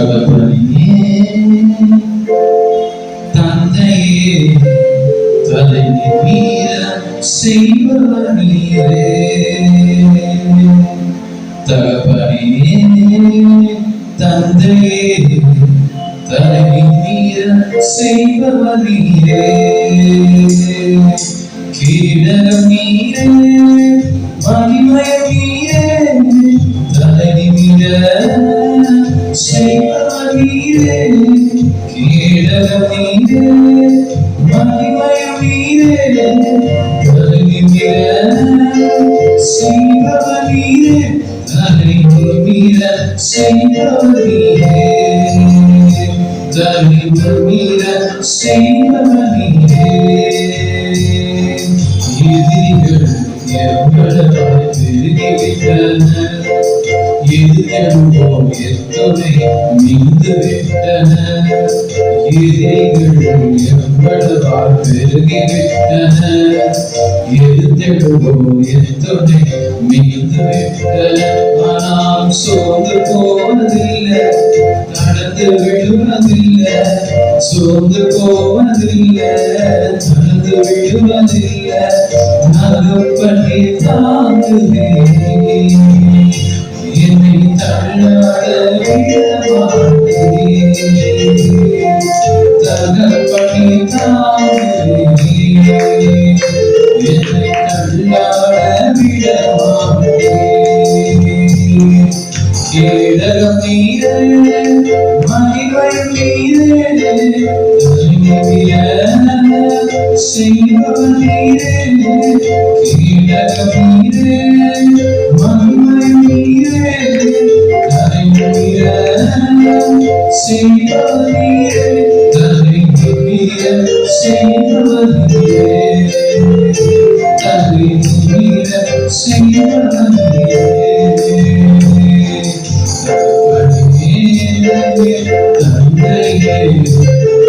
தகப்பனே தந்தையே தலைமை மீற செய்பவர் நீரே. தகப்பனே தந்தையே தலைமை மீற செய்பவர் நீரே. கீழகம் நீரே மகிமைய நீரே தலைமை மீற செய்பவர் நீரே. கீழகம் நீரே மகிமைய நீரே தலைமை மீற செய்பவர் நீரே. தலைமை மீற செய்பவர் நீரே. தலைமை மீற செய்பவர் நீரே. எதிரிகள் எவ்வளவாய் பெருகிவிட்டனர். எதிர்கொள்வோம் எத்தனை மிகுந்து விட்டனர். எதிரிகள் எவ்வளவாய் பெருகிவிட்டனர். எதிர்கொள்வோம் எத்தனை மிகுந்து விட்டனர். ஆனால் சோர்ந்து போவதில்லை, நடந்து விடுவதில்லை. சோர்ந்து போவதில்லை, நடந்து விடுவதில்லை. தகப்பனே தாங்குவே என்னை தள்ளாட விடமாட்டே. தகப்பனே தாங்குவே என்னை தள்ளாட விடமாட்டே. கீழகம் நீரே மகிமை நீரே செய்பவர் நீரே. கீழகம் நீரே மகிமை நீரே தலைமை மீற செய்பவர் நீரே. தலைமை மீற செய்பவர் நீரே. தலைமை மீற செய்பவர் நீரே. தந்தையே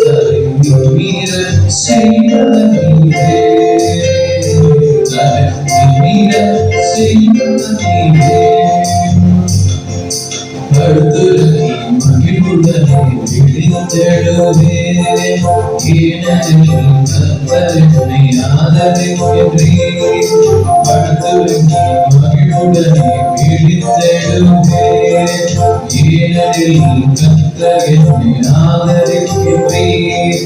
தலைமை மீற செய்பவர் நீரே. தலைமை மீற செய்பவர் நீரே. அடுத்துலகி மகிழ்வுடனே விழித்தெழுவே. ஏனெனில் கர்த்தர் என்னை ஆதரிக்கின்றீர். அடுத்துலகி மகிழ்வுடனே விழித்தெழுவே. ஏனெனில் கர்த்தர் என்னை ஆதரிக்கின்றீர்.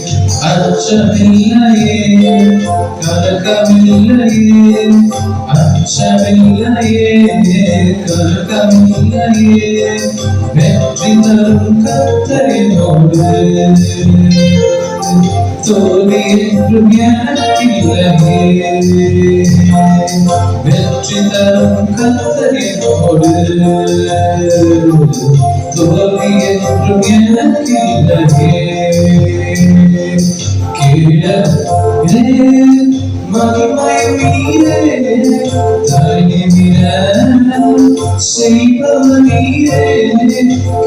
அச்சமில்லையே கலக்கமில்லையே. அச்சமில்லையே கலக்கமில்லையே. வெற்றி தரும் கர்த்தர் என்னோடு. தோல்வி என்றும் எனக்கில்லையே. வெற்றி தரும் கர்த்தர் என்னோடு. தோல்வி என்றும் எனக்கில்லையே. கீழே மகிமை நீரே தலைமை மீற செய்பவர் நீரே.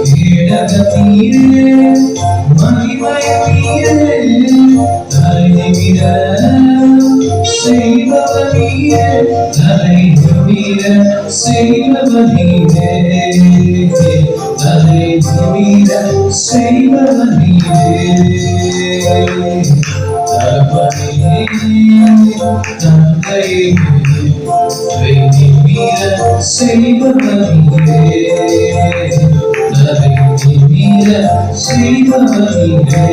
கீழகம் நீரே மகிமை நீரே தலைமை மீற செய்பவர் நீரே. தலைமை மீற செய்பவர் நீரே. தலைமை மீற செய்பவர் நீரே. தகப்பனே தந்தையே தலைமை மீற செய்பவர் நீரே. தலைமை மீற செய்பவர் நீரே.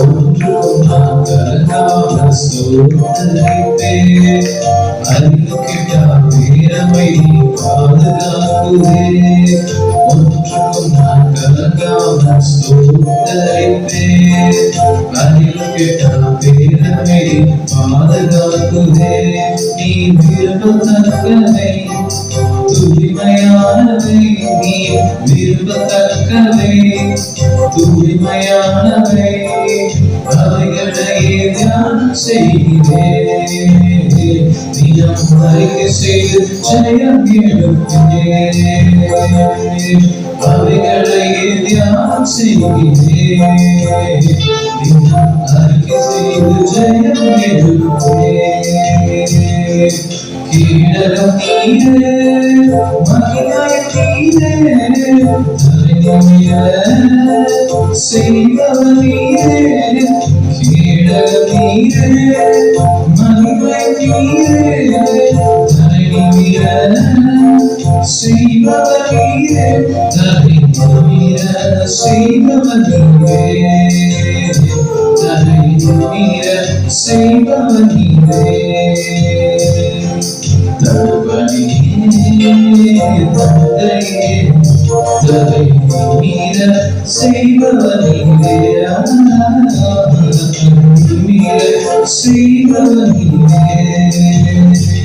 ஒன்றும் நான் கலங்காமல் சோதரிப்பேன். அறிவுக்கிட்டா வீரமை பாதுகாக்குதே. ஒன்றும் நான் கலங்காமல் சோதரிப்பேன். அறிவுக்கிட்டா வீரமை பாதுகாக்குதே. நீ விரும்பத்தக்கதை தூய்மையானவை. நீ விரும்பத்தக்கவை தூய்மையானவை. அவைகளையே தியானம் செய்கிறேன். தினம் அறிக்கை செய்து ஜெயம் எடுக்கிறேன். அவைகளையே தியானம் செய்கிறேன். தினம் அறிக்கை செய்து ஜெயம் எடுக்கிறேன். கீழகம் நீரே மகிமையும் நீரே செய்பவர் நீரே கீழகம் நீரே மகிமையும் நீரே செய்பவர் நீரே செய்பவர் நீரே செய்பவர் நீரே தந்தையே செய்பவர் நீரே செய்பவர் நீரே